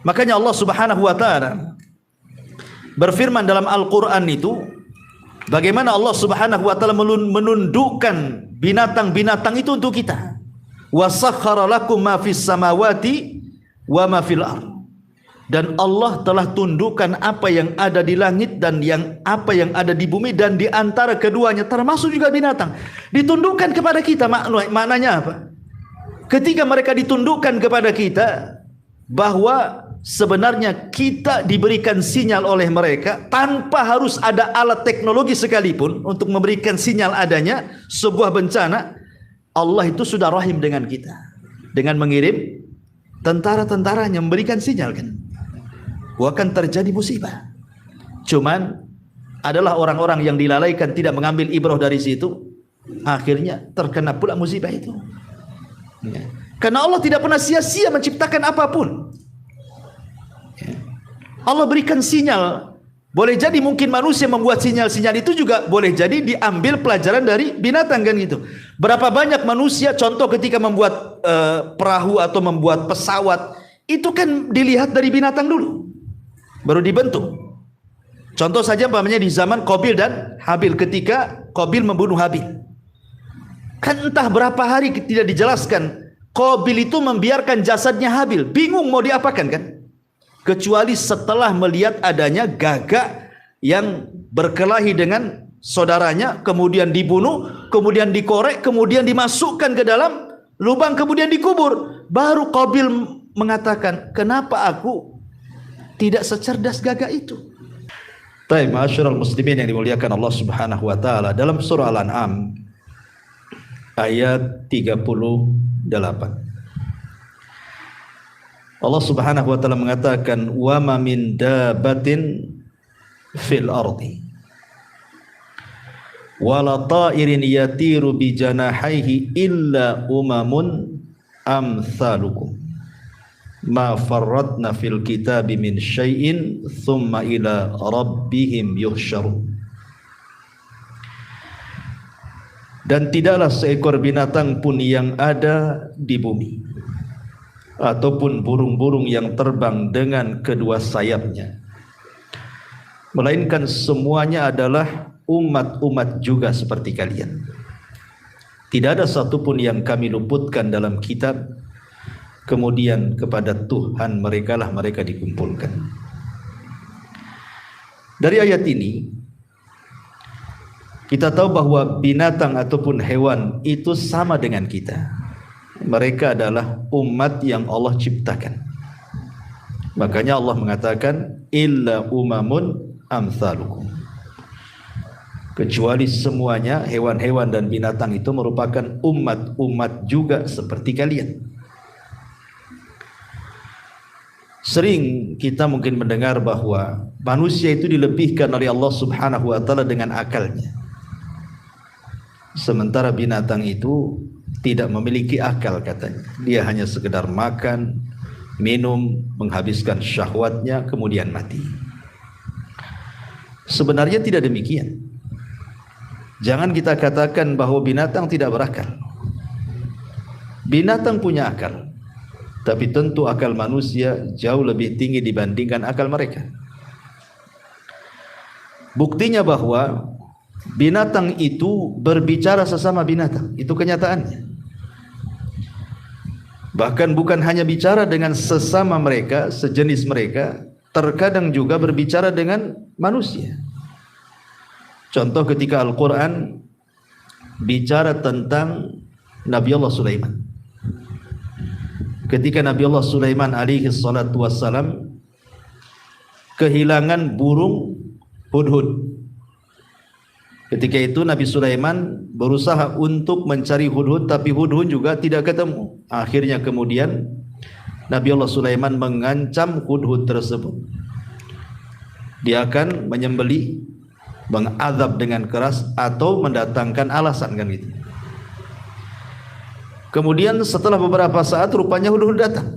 Makanya Allah Subhanahu wa taala berfirman dalam Al-Qur'an itu, bagaimana Allah Subhanahu wa taala menundukkan binatang-binatang itu untuk kita. Wa sakhkhara lakum ma fis samawati wa ma fil ardh. Dan Allah telah tundukkan apa yang ada di langit dan apa yang ada di bumi, dan di antara keduanya termasuk juga binatang. Ditundukkan kepada kita, maknanya apa? Ketika mereka ditundukkan kepada kita, bahwa sebenarnya kita diberikan sinyal oleh mereka tanpa harus ada alat teknologi sekalipun untuk memberikan sinyal adanya sebuah bencana. Allah itu sudah rahim dengan kita dengan mengirim tentara-tentaranya memberikan sinyal kan, akan terjadi musibah. Cuman adalah orang-orang yang dilalaikan, tidak mengambil ibrah dari situ, akhirnya terkena pula musibah itu. Karena Allah tidak pernah sia-sia menciptakan apapun. Allah berikan sinyal. Boleh jadi mungkin manusia membuat sinyal-sinyal itu juga boleh jadi diambil pelajaran dari binatang kan gitu. Berapa banyak manusia, contoh ketika membuat perahu atau membuat pesawat, itu kan dilihat dari binatang dulu, baru dibentuk. Contoh saja umpamanya di zaman Qabil dan Habil, ketika Qabil membunuh Habil, kan entah berapa hari tidak dijelaskan. Qabil itu membiarkan jasadnya Habil, bingung mau diapakan kan, kecuali setelah melihat adanya gagak yang berkelahi dengan saudaranya, kemudian dibunuh, kemudian dikorek, kemudian dimasukkan ke dalam lubang, kemudian dikubur. Baru Qabil mengatakan, kenapa aku tidak secerdas gagak itu? Baik, ma'asyiral muslimin yang dimuliakan Allah Subhanahu wa taala, dalam surah Al-An'am ayat 38, Allah Subhanahu wa taala mengatakan, wa ma min dabbatin fil ardi wala ta'irin yatiru bi janahihi illa umamun amsalukum ma farratna fil kitabi min syai'in thumma ila rabbihim yuhsyarun. Dan tidaklah seekor binatang pun yang ada di bumi ataupun burung-burung yang terbang dengan kedua sayapnya, melainkan semuanya adalah umat-umat juga seperti kalian. Tidak ada satupun yang kami luputkan dalam kitab, kemudian kepada Tuhan mereka lah mereka dikumpulkan. Dari ayat ini kita tahu bahwa binatang ataupun hewan itu sama dengan kita. Mereka adalah umat yang Allah ciptakan. Makanya Allah mengatakan illa umamun amsalukum, kecuali semuanya hewan-hewan dan binatang itu merupakan umat-umat juga seperti kalian. Sering kita mungkin mendengar bahwa manusia itu dilebihkan oleh Allah Subhanahu wa taala dengan akalnya, sementara binatang itu tidak memiliki akal katanya. Dia hanya sekedar makan, minum, menghabiskan syahwatnya, kemudian mati. Sebenarnya tidak demikian. Jangan kita katakan bahwa binatang tidak berakal. Binatang punya akal, tapi tentu akal manusia jauh lebih tinggi dibandingkan akal mereka. Buktinya bahwa binatang itu berbicara sesama binatang, itu kenyataannya. Bahkan bukan hanya bicara dengan sesama mereka, sejenis mereka, terkadang juga berbicara dengan manusia. Contoh ketika Al-Quran bicara tentang Nabi Allah Sulaiman. Ketika Nabi Allah Sulaiman alaihi salatu wassalam kehilangan burung hudhud. Ketika itu Nabi Sulaiman berusaha untuk mencari hudhud, tapi hudhud juga tidak ketemu. Akhirnya kemudian Nabi Allah Sulaiman mengancam hudhud tersebut. Dia akan menyembelih, mengazab dengan keras atau mendatangkan alasan kan gitu. Kemudian setelah beberapa saat rupanya hudhud datang.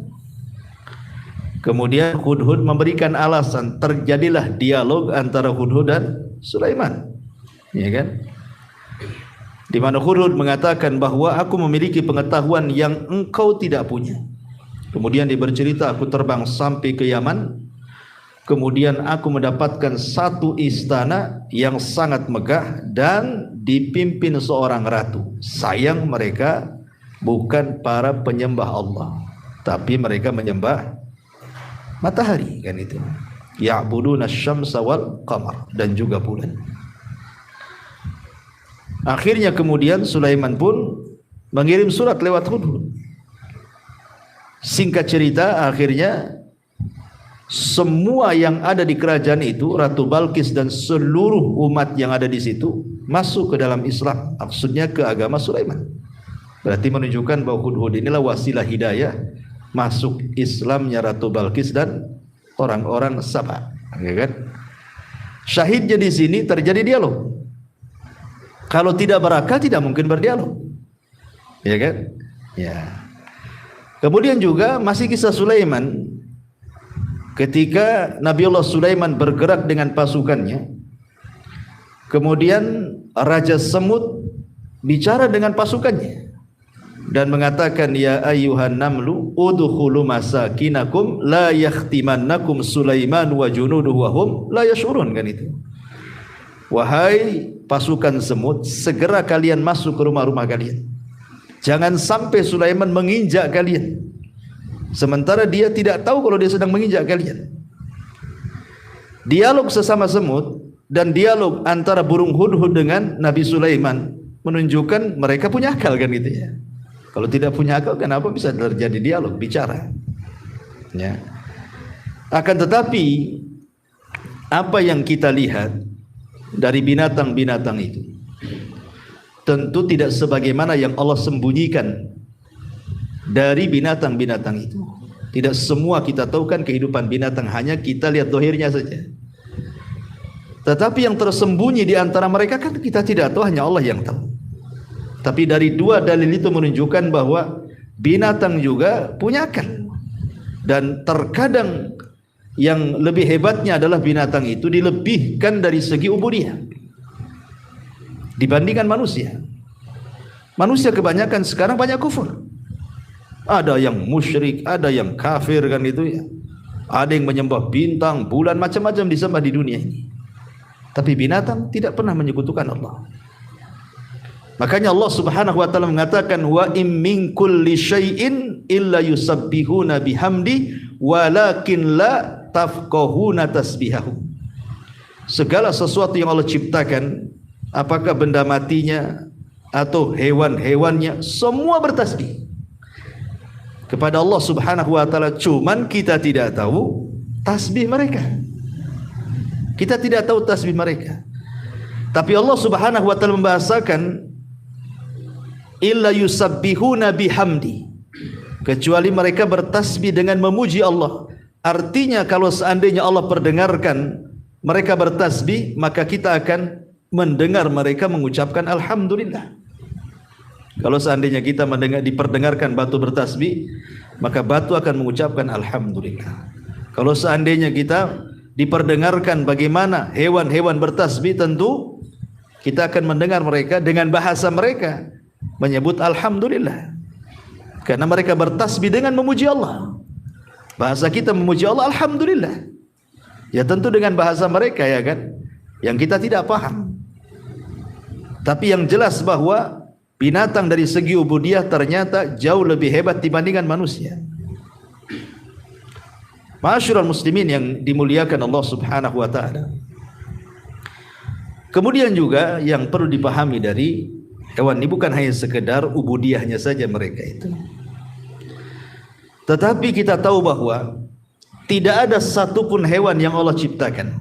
Kemudian hudhud memberikan alasan, terjadilah dialog antara hudhud dan Sulaiman. Ya kan? Di mana hudhud mengatakan bahwa aku memiliki pengetahuan yang engkau tidak punya. Kemudian dia bercerita, aku terbang sampai ke Yaman. Kemudian aku mendapatkan satu istana yang sangat megah dan dipimpin seorang ratu. Sayang mereka bukan para penyembah Allah, tapi mereka menyembah matahari, kan itu. Ya'buduna asy-syamsa wal qamar, dan juga bulan. Akhirnya kemudian Sulaiman pun mengirim surat lewat Hudhud. Singkat cerita, akhirnya semua yang ada di kerajaan itu, Ratu Balqis dan seluruh umat yang ada di situ masuk ke dalam Islam, maksudnya ke agama Sulaiman. Berarti menunjukkan bahwa Hudhud inilah wasilah hidayah masuk Islamnya Ratu Balqis dan orang-orang Saba, ya kan? Syahidnya di sini terjadi dialog. Kalau tidak berakal tidak mungkin berdialog, ya kan? Ya. Kemudian juga masih kisah Sulaiman. Ketika Nabiullah Sulaiman bergerak dengan pasukannya, kemudian Raja Semut bicara dengan pasukannya dan mengatakan, ya ayyuhan namlu udkhulu masakinakum la yakhtimannakum Sulaiman wa junuduhu wa hum la yash'urun, kan itu. Wahai pasukan semut, segera kalian masuk ke rumah-rumah kalian. Jangan sampai Sulaiman menginjak kalian, sementara dia tidak tahu kalau dia sedang menginjak kalian. Dialog sesama semut dan dialog antara burung hudhud dengan Nabi Sulaiman menunjukkan mereka punya akal, kan gitu ya. Kalau tidak punya akal, kenapa bisa terjadi dialog, bicara? Ya. Akan tetapi apa yang kita lihat dari binatang-binatang itu tentu tidak sebagaimana yang Allah sembunyikan dari binatang-binatang itu. Tidak semua kita tahu kan kehidupan binatang, hanya kita lihat dohirnya saja. Tetapi yang tersembunyi di antara mereka kan kita tidak tahu, hanya Allah yang tahu. Tapi dari dua dalil itu menunjukkan bahwa binatang juga punya akal. Dan terkadang yang lebih hebatnya adalah binatang itu dilebihkan dari segi ubudiyah dibandingkan manusia. Manusia kebanyakan sekarang banyak kufur. Ada yang musyrik, ada yang kafir, kan itu ya. Ada yang menyembah bintang, bulan, macam-macam disembah di dunia ini. Tapi binatang tidak pernah menyekutukan Allah. Makanya Allah Subhanahu wa taala mengatakan, wa im min kulli syai'in illa yusabbihuna bihamdi walakin la tafqahuna tasbihahu. Segala sesuatu yang Allah ciptakan, apakah benda matinya atau hewan-hewannya, semua bertasbih kepada Allah Subhanahu wa taala. Cuman kita tidak tahu tasbih mereka. Kita tidak tahu tasbih mereka. Tapi Allah Subhanahu wa taala membahasakan illa yusabbihuna bihamdi, kecuali mereka bertasbih dengan memuji Allah. Artinya kalau seandainya Allah perdengarkan mereka bertasbih, maka kita akan mendengar mereka mengucapkan alhamdulillah. Kalau seandainya kita diperdengarkan batu bertasbih, maka batu akan mengucapkan alhamdulillah. Kalau seandainya kita diperdengarkan bagaimana hewan-hewan bertasbih, tentu kita akan mendengar mereka dengan bahasa mereka menyebut alhamdulillah, karena mereka bertasbih dengan memuji Allah. Bahasa kita memuji Allah alhamdulillah, ya tentu dengan bahasa mereka, ya kan, yang kita tidak paham. Tapi yang jelas bahwa binatang dari segi ubudiyah ternyata jauh lebih hebat dibandingkan manusia. Ma'asyiral muslimin yang dimuliakan Allah Subhanahu wa taala. Kemudian juga yang perlu dipahami dari hewan ini bukan hanya sekedar ubudiyahnya saja mereka itu. Tetapi kita tahu bahwa tidak ada satupun hewan yang Allah ciptakan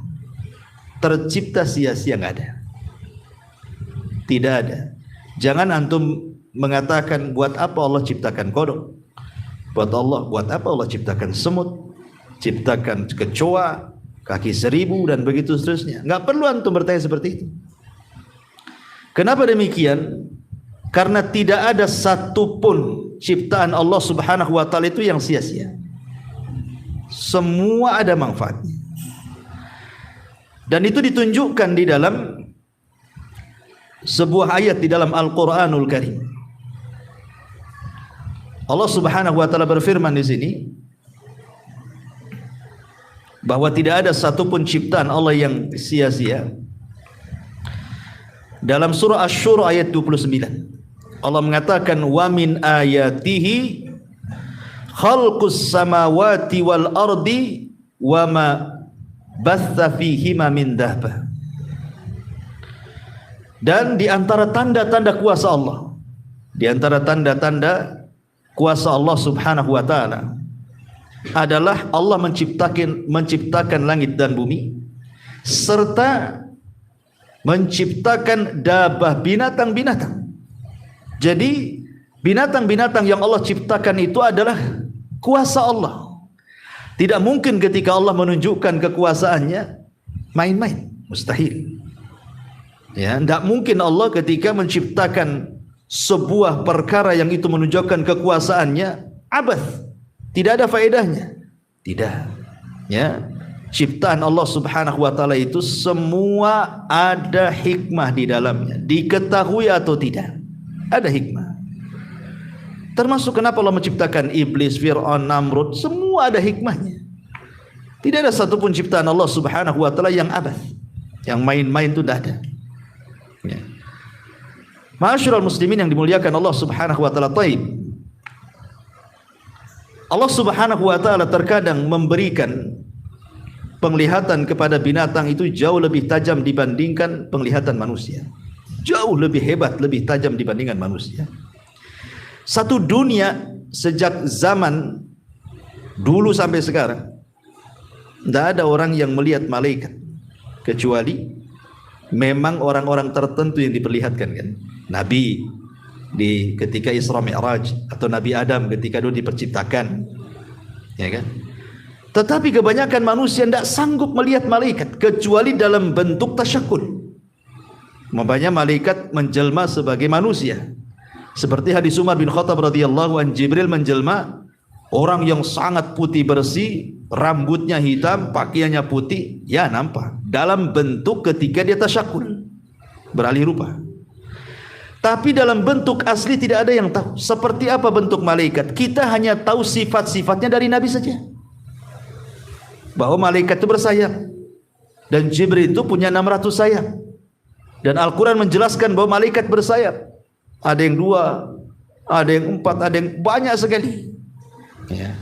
tercipta sia-sia, nggak ada. Tidak ada. Jangan antum mengatakan buat apa Allah ciptakan kodok, buat apa Allah ciptakan semut, ciptakan kecoa, kaki seribu dan begitu seterusnya. Nggak perlu antum bertanya seperti itu. Kenapa demikian? Karena tidak ada satupun ciptaan Allah Subhanahu wa taala itu yang sia-sia. Semua ada manfaatnya. Dan itu ditunjukkan di dalam sebuah ayat di dalam Al-Qur'anul Karim. Allah Subhanahu wa taala berfirman di sini bahwa tidak ada satupun ciptaan Allah yang sia-sia. Dalam surah Asy-Syura ayat 29, Allah mengatakan wa min ayatihi khalqus samawati wal ardi wa ma batha fihima min dabbah. Dan di antara tanda-tanda kuasa Allah, di antara tanda-tanda kuasa Allah Subhanahu wa taala adalah Allah menciptakan langit dan bumi serta menciptakan dabah, binatang-binatang. Jadi binatang-binatang yang Allah ciptakan itu adalah kuasa Allah. Tidak mungkin ketika Allah menunjukkan kekuasaannya main-main, mustahil. Ya, tidak mungkin Allah ketika menciptakan sebuah perkara yang itu menunjukkan kekuasaannya abath, tidak ada faedahnya. Tidak. Ya, ciptaan Allah Subhanahu wa taala itu semua ada hikmah di dalamnya, diketahui atau tidak, ada hikmah. Termasuk kenapa Allah menciptakan iblis, Fir'aun, Namrud, semua ada hikmahnya. Tidak ada satupun ciptaan Allah Subhanahu wa taala yang abath, yang main-main itu tidak ada. Ya. Ma'asyiral muslimin yang dimuliakan Allah Subhanahu wa taala, taib. Allah Subhanahu wa taala terkadang memberikan penglihatan kepada binatang itu jauh lebih tajam dibandingkan penglihatan manusia. Jauh lebih hebat, lebih tajam dibandingkan manusia. Satu dunia sejak zaman dulu sampai sekarang tidak ada orang yang melihat malaikat kecuali memang orang-orang tertentu yang diperlihatkan, kan? Nabi di ketika Isra Mi'raj, atau Nabi Adam ketika dulu diperciptakan, ya kan? Tetapi kebanyakan manusia tidak sanggup melihat malaikat kecuali dalam bentuk tasyakul. Makanya malaikat menjelma sebagai manusia. Seperti hadis Umar bin Khattab radhiyallahu an, Jibril menjelma orang yang sangat putih bersih, rambutnya hitam, pakaiannya putih, ya nampak dalam bentuk ketika dia tasyakul, beralih rupa. Tapi dalam bentuk asli tidak ada yang tahu seperti apa bentuk malaikat. Kita hanya tahu sifat-sifatnya dari Nabi saja, bahwa malaikat itu bersayap dan Jibril itu punya 600 sayap. Dan Al-Quran menjelaskan bahwa malaikat bersayap. Ada yang 2, ada yang 4, ada yang banyak sekali. Ya.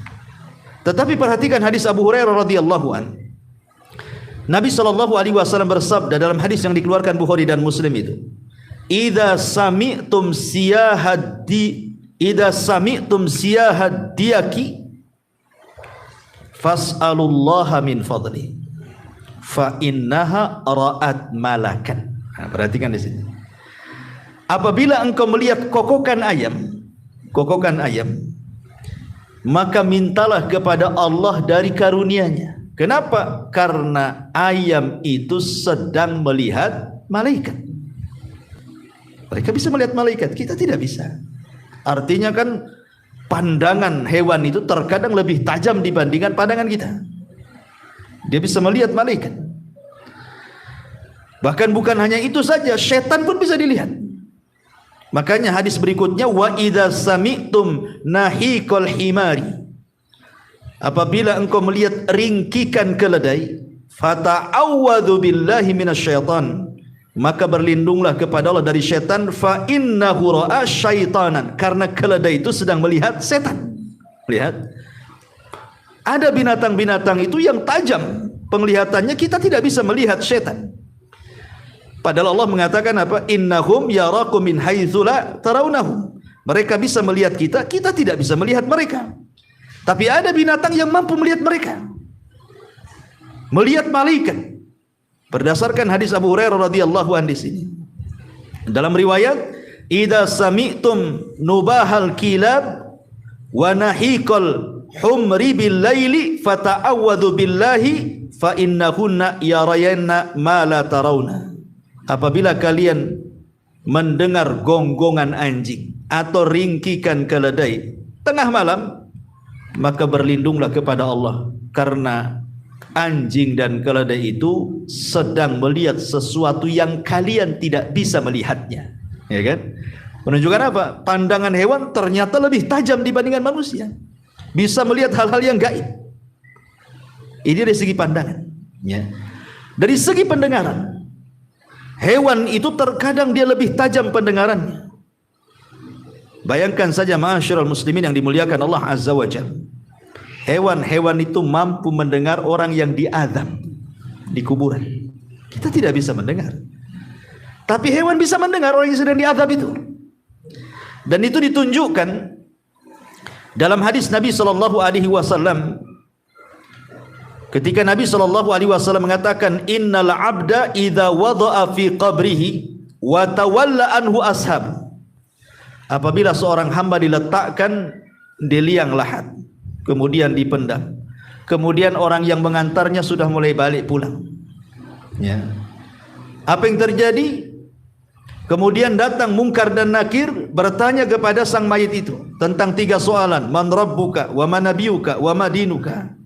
Tetapi perhatikan hadis Abu Hurairah radhiyallahu an. Nabi SAW bersabda dalam hadis yang dikeluarkan Bukhari dan Muslim itu, Idza sami'tum siyahadiyaki fas'alullaha min fadli fa innaha ra'at malakan. Nah, perhatikan di sini. Apabila engkau melihat kokokan ayam, maka mintalah kepada Allah dari karunia-Nya. Kenapa? Karena ayam itu sedang melihat malaikat. Mereka bisa melihat malaikat, kita tidak bisa. Artinya kan pandangan hewan itu terkadang lebih tajam dibandingkan pandangan kita. Dia bisa melihat malaikat. Bahkan bukan hanya itu saja, setan pun bisa dilihat. Makanya hadis berikutnya, wa idza sami'tum nahiqal himari, apabila engkau melihat ringkikan keledai, fata'awwadhu billahi minasyaitan, maka berlindunglah kepada Allah dari syaitan, fa innahu ra'a syaitanan, karena keledai itu sedang melihat setan. Lihat, ada binatang-binatang itu yang tajam penglihatannya, kita tidak bisa melihat setan. Padahal Allah mengatakan apa? Innahum yarakum min haitsu la tarawnahum. Mereka bisa melihat kita, kita tidak bisa melihat mereka. Tapi ada binatang yang mampu melihat mereka. Melihat malaikat. Berdasarkan hadis Abu Hurairah radhiyallahu anhu di sini. Dalam riwayat, idza sami'tum nubahal kilab wa nahiqal humri bil laili fata'awwadhu billahi fa innahunna yarayna ma la tarawna. Apabila kalian mendengar gonggongan anjing atau ringkikan keledai tengah malam, maka berlindunglah kepada Allah, karena anjing dan keledai itu sedang melihat sesuatu yang kalian tidak bisa melihatnya, ya kan? Menunjukkan apa? Pandangan hewan ternyata lebih tajam dibandingkan manusia. Bisa melihat hal-hal yang gaib. Ini dari segi pandangan. Ya. Dari segi pendengaran, hewan itu terkadang dia lebih tajam pendengarannya. Bayangkan saja ma'asyiral muslimin yang dimuliakan Allah Azza wa Jalla. Hewan-hewan itu mampu mendengar orang yang diazab di kuburan. Kita tidak bisa mendengar. Tapi hewan bisa mendengar orang yang sedang diazab itu. Dan itu ditunjukkan dalam hadis Nabi sallallahu alaihi wasallam ketika Nabi sallallahu alaihi wasallam mengatakan innal 'abda idza wada'a fi qabrihi wa tawalla anhu ashab. Apabila seorang hamba diletakkan di liang lahat, kemudian dipendam, kemudian orang yang mengantarnya sudah mulai balik pulang. Ya. Apa yang terjadi? Kemudian datang Munkar dan Nakir bertanya kepada sang mayit itu tentang 3 soalan, man rabbuka wa man nabiyuka wa ma dinuka.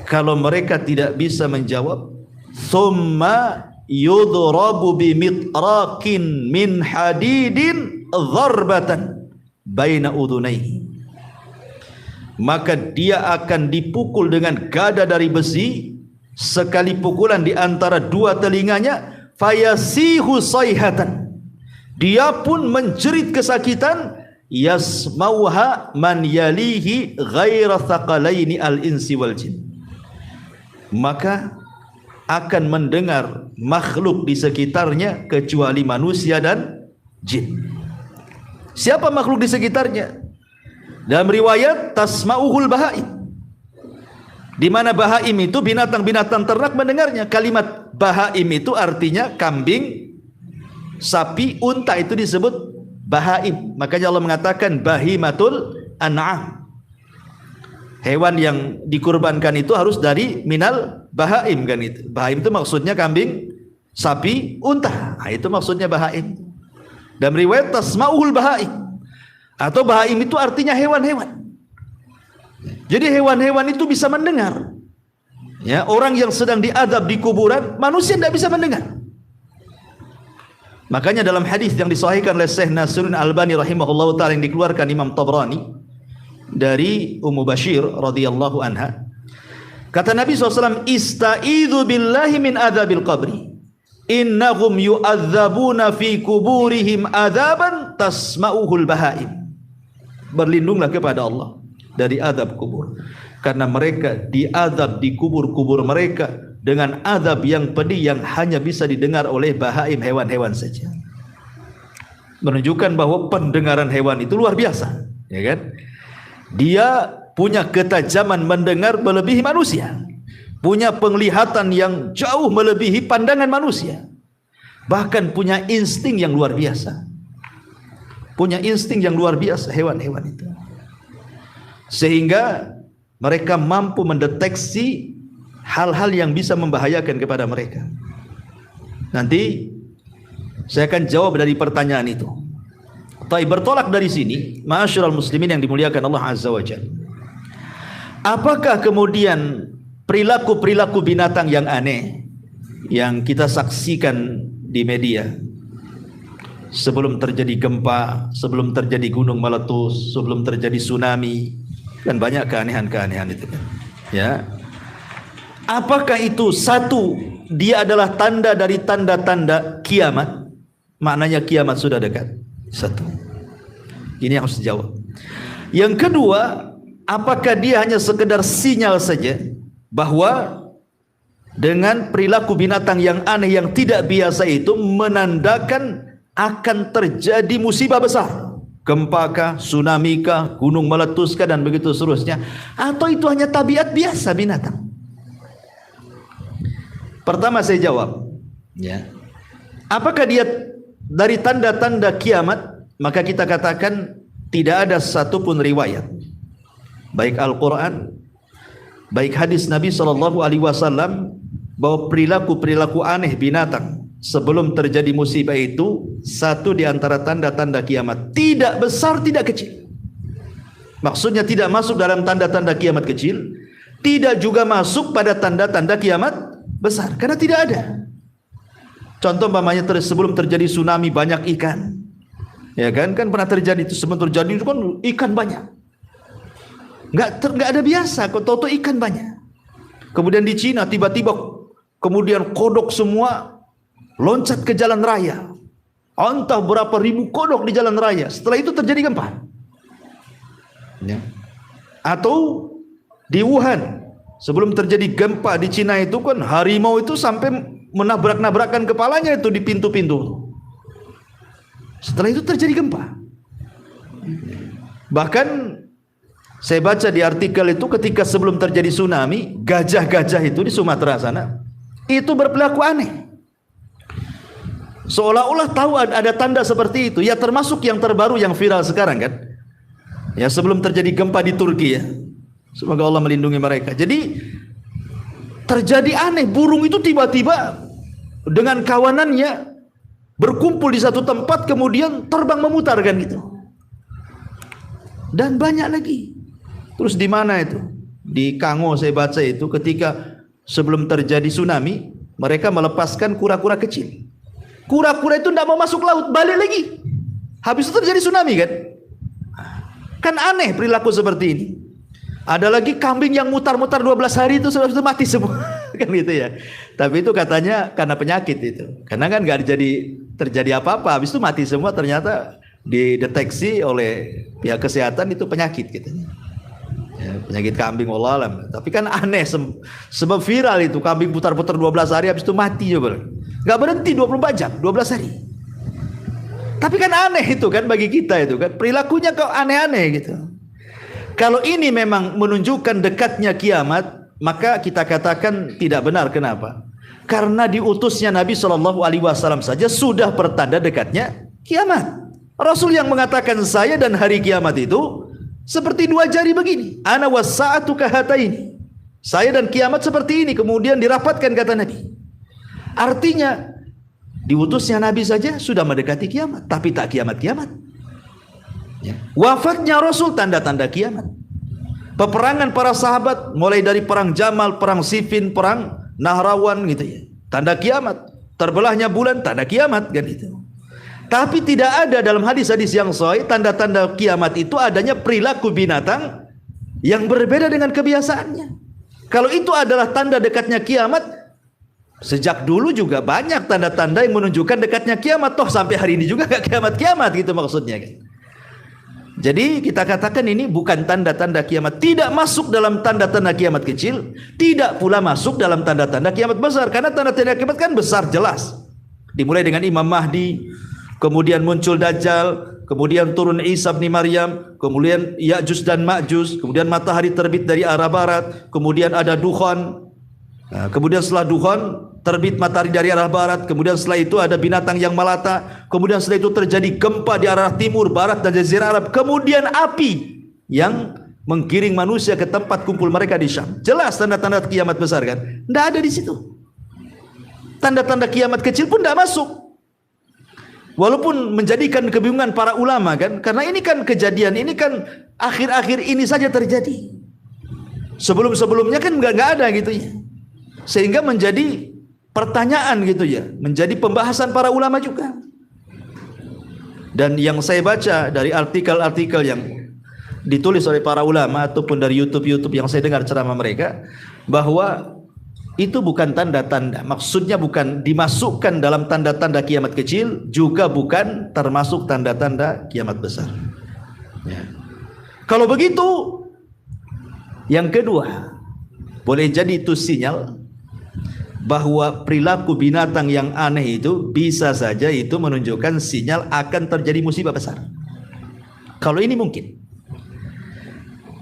Kalau mereka tidak bisa menjawab, summa yudrabu bimitrakin min hadidin dharbatan baina udhunaihi. Maka dia akan dipukul dengan gada dari besi, sekali pukulan di antara 2 telinganya, fayasihu sayhatan, dia pun menjerit kesakitan, yasmauha man yalihi ghaira thaqalaini al-insi wal jin. Maka akan mendengar makhluk di sekitarnya kecuali manusia dan jin. Siapa makhluk di sekitarnya? Dalam riwayat tasma'uhul bahaim, di mana bahaim itu binatang-binatang ternak mendengarnya. Kalimat bahaim itu artinya kambing, sapi, unta, itu disebut bahaim. Makanya Allah mengatakan bahimatul an'am. Hewan yang dikurbankan itu harus dari minal bahaim kan itu. Bahaim itu maksudnya kambing, sapi, unta. Nah, itu maksudnya bahaim. Dalam riwayat tasma'uhul bahaim, atau bahaim itu artinya hewan-hewan. Jadi hewan-hewan itu bisa mendengar. Ya, orang yang sedang diadab di kuburan, manusia tidak bisa mendengar. Makanya dalam hadis yang disahihkan oleh Syekh Nasiruddin Albani rahimahullahu taala yang dikeluarkan Imam Tabrani dari Ummu Bashir radhiyallahu anha, kata Nabi SAW, ista'idzu billahi min adzabil qabri, innahum yu'adzabuna fi kuburihim adzaban tasma'uhul bahaim. Berlindunglah kepada Allah dari azab kubur, karena mereka diazab di kubur-kubur mereka dengan azab yang pedih yang hanya bisa didengar oleh bahaim, hewan-hewan saja. Menunjukkan bahwa pendengaran hewan itu luar biasa, ya kan? Dia punya ketajaman mendengar melebihi manusia, punya penglihatan yang jauh melebihi pandangan manusia, bahkan punya insting yang luar biasa. Punya insting yang luar biasa hewan-hewan itu, sehingga mereka mampu mendeteksi hal-hal yang bisa membahayakan kepada mereka. Nanti saya akan jawab dari pertanyaan itu. Tapi bertolak dari sini, ma'asyiral muslimin yang dimuliakan Allah Azza wa Jalla, apakah kemudian perilaku-perilaku binatang yang aneh yang kita saksikan di media, sebelum terjadi gempa, sebelum terjadi gunung meletus, sebelum terjadi tsunami, dan banyak keanehan-keanehan itu kan, ya, apakah itu satu, dia adalah tanda dari tanda-tanda kiamat, maknanya kiamat sudah dekat? Satu, ini yang harus dijawab. Yang kedua, apakah dia hanya sekedar sinyal saja bahwa dengan perilaku binatang yang aneh yang tidak biasa itu menandakan akan terjadi musibah besar, gempa kah, tsunami kah, gunung meletus kah, dan begitu seterusnya, atau itu hanya tabiat biasa binatang? Pertama saya jawab, ya, apakah dia dari tanda-tanda kiamat? Maka kita katakan tidak ada satupun riwayat, baik Al-Quran, baik hadis Nabi SAW, bahwa perilaku-perilaku aneh binatang sebelum terjadi musibah itu satu di antara tanda-tanda kiamat. Tidak besar, tidak kecil. Maksudnya tidak masuk dalam tanda-tanda kiamat kecil, tidak juga masuk pada tanda-tanda kiamat besar, karena tidak ada. Contoh umpamanya sebelum terjadi tsunami banyak ikan, Ya kan pernah terjadi itu, sebelum terjadi itu kan ikan banyak. Nggak ada biasa, kok tahu ikan banyak. Kemudian di Cina tiba-tiba kemudian kodok semua loncat ke jalan raya. Entah berapa ribu kodok di jalan raya. Setelah itu terjadi gempa. Ya. Atau di Wuhan, sebelum terjadi gempa di Cina itu kan harimau itu sampai menabrak-nabrakan kepalanya itu di pintu-pintu. Setelah itu terjadi gempa. Bahkan saya baca di artikel itu ketika sebelum terjadi tsunami, gajah-gajah itu di Sumatera sana itu berperilaku aneh. Seolah-olah tahu ada tanda seperti itu. Ya termasuk yang terbaru yang viral sekarang kan. Ya sebelum terjadi gempa di Turki ya. Semoga Allah melindungi mereka. Jadi terjadi aneh, burung itu tiba-tiba dengan kawanannya berkumpul di satu tempat kemudian terbang memutar kan gitu. Dan banyak lagi. Terus di mana itu? Di Kango saya baca itu ketika sebelum terjadi tsunami, mereka melepaskan kura-kura kecil. Kura-kura itu tidak mau masuk laut, balik lagi. Habis itu terjadi tsunami kan? Kan aneh perilaku seperti ini. Ada lagi kambing yang mutar-mutar 12 hari itu sudah mati semua. Kan gitu ya. Tapi itu katanya karena penyakit itu. Karena kan nggak terjadi apa-apa, habis itu mati semua, ternyata dideteksi oleh pihak kesehatan itu penyakit gitu. Ya, penyakit kambing wallahualam. Tapi kan aneh sebab viral itu kambing putar-putar 12 hari habis itu mati coba. Enggak berhenti 24 jam, 12 hari. Tapi kan aneh itu kan bagi kita itu kan perilakunya kok aneh-aneh gitu. Kalau ini memang menunjukkan dekatnya kiamat, maka kita katakan tidak benar. Kenapa? Karena diutusnya Nabi SAW saja sudah pertanda dekatnya kiamat. Rasul yang mengatakan saya dan hari kiamat itu seperti dua jari begini. Ana was-sa'atu kahataini. Saya dan kiamat seperti ini. Kemudian dirapatkan kata Nabi. Artinya diutusnya Nabi saja sudah mendekati kiamat, tapi tak kiamat-kiamat. Ya. Wafatnya Rasul tanda-tanda kiamat. Peperangan para sahabat mulai dari perang Jamal, perang Siffin, perang Nahrawan gitu ya. Tanda kiamat. Terbelahnya bulan tanda kiamat kan itu. Tapi tidak ada dalam hadis-hadis yang sahih tanda-tanda kiamat itu adanya perilaku binatang yang berbeda dengan kebiasaannya. Kalau itu adalah tanda dekatnya kiamat, sejak dulu juga banyak tanda-tanda yang menunjukkan dekatnya kiamat. Toh sampai hari ini juga gak kiamat-kiamat gitu maksudnya kan. Jadi kita katakan ini bukan tanda-tanda kiamat. Tidak masuk dalam tanda-tanda kiamat kecil, tidak pula masuk dalam tanda-tanda kiamat besar. Karena tanda-tanda kiamat kan besar jelas. Dimulai dengan Imam Mahdi, kemudian muncul Dajjal, kemudian turun Isa bin Maryam, kemudian Ya'juj dan Ma'juj, kemudian matahari terbit dari arah barat, kemudian ada dukhan. Nah, kemudian setelah dukhan terbit matahari dari arah barat, kemudian setelah itu ada binatang yang melata, kemudian setelah itu terjadi gempa di arah timur, barat dan jazirah Arab, kemudian api yang menggiring manusia ke tempat kumpul mereka di Syam. Jelas tanda-tanda kiamat besar kan? Tidak ada di situ. Tanda-tanda kiamat kecil pun tidak masuk. Walaupun menjadikan kebingungan para ulama kan, karena ini kan kejadian, ini kan akhir-akhir ini saja terjadi. Sebelum-sebelumnya kan nggak ada gitu ya. Sehingga menjadi pertanyaan gitu ya, menjadi pembahasan para ulama juga. Dan yang saya baca dari artikel-artikel yang ditulis oleh para ulama ataupun dari YouTube yang saya dengar ceramah mereka, bahwa itu bukan tanda-tanda, maksudnya bukan dimasukkan dalam tanda-tanda kiamat kecil, juga bukan termasuk tanda-tanda kiamat besar ya. Kalau begitu, yang kedua, boleh jadi itu sinyal bahwa perilaku binatang yang aneh itu bisa saja itu menunjukkan sinyal akan terjadi musibah besar. Kalau ini mungkin.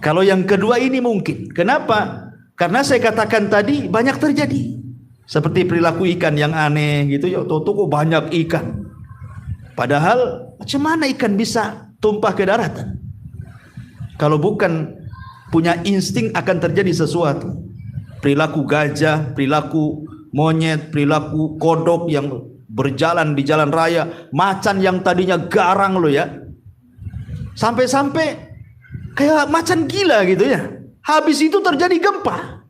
Kalau yang kedua ini mungkin. Kenapa? Karena saya katakan tadi banyak terjadi. Seperti perilaku ikan yang aneh gitu ya, kok banyak ikan. Padahal macam mana ikan bisa tumpah ke daratan? Kalau bukan punya insting akan terjadi sesuatu. Perilaku gajah, perilaku monyet, perilaku kodok yang berjalan di jalan raya, macan yang tadinya garang loh ya, sampai-sampai kayak macan gila gitu ya. Habis itu terjadi gempa,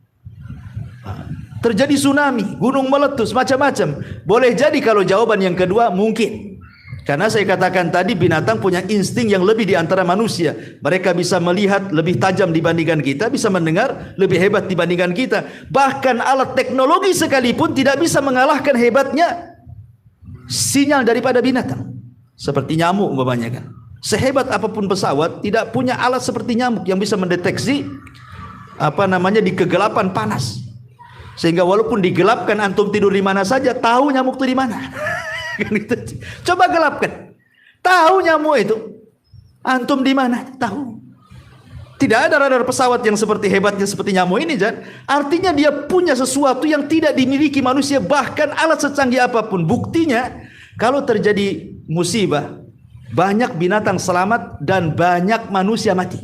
terjadi tsunami, gunung meletus, macam-macam. Boleh jadi kalau jawaban yang kedua mungkin. Karena saya katakan tadi binatang punya insting yang lebih di antara manusia. Mereka bisa melihat lebih tajam dibandingkan kita, bisa mendengar lebih hebat dibandingkan kita. Bahkan alat teknologi sekalipun tidak bisa mengalahkan hebatnya sinyal daripada binatang. Seperti nyamuk umpamanya kan. Sehebat apapun pesawat tidak punya alat seperti nyamuk yang bisa mendeteksi di kegelapan panas. Sehingga walaupun digelapkan antum tidur di mana saja tahu nyamuk itu di mana. Coba gelapkan, tahu nyamuk itu antum di mana, tahu. Tidak ada radar pesawat yang seperti hebatnya seperti nyamuk ini, Jan. Artinya dia punya sesuatu yang tidak dimiliki manusia, bahkan alat secanggih apapun. Buktinya kalau terjadi musibah, banyak binatang selamat dan banyak manusia mati.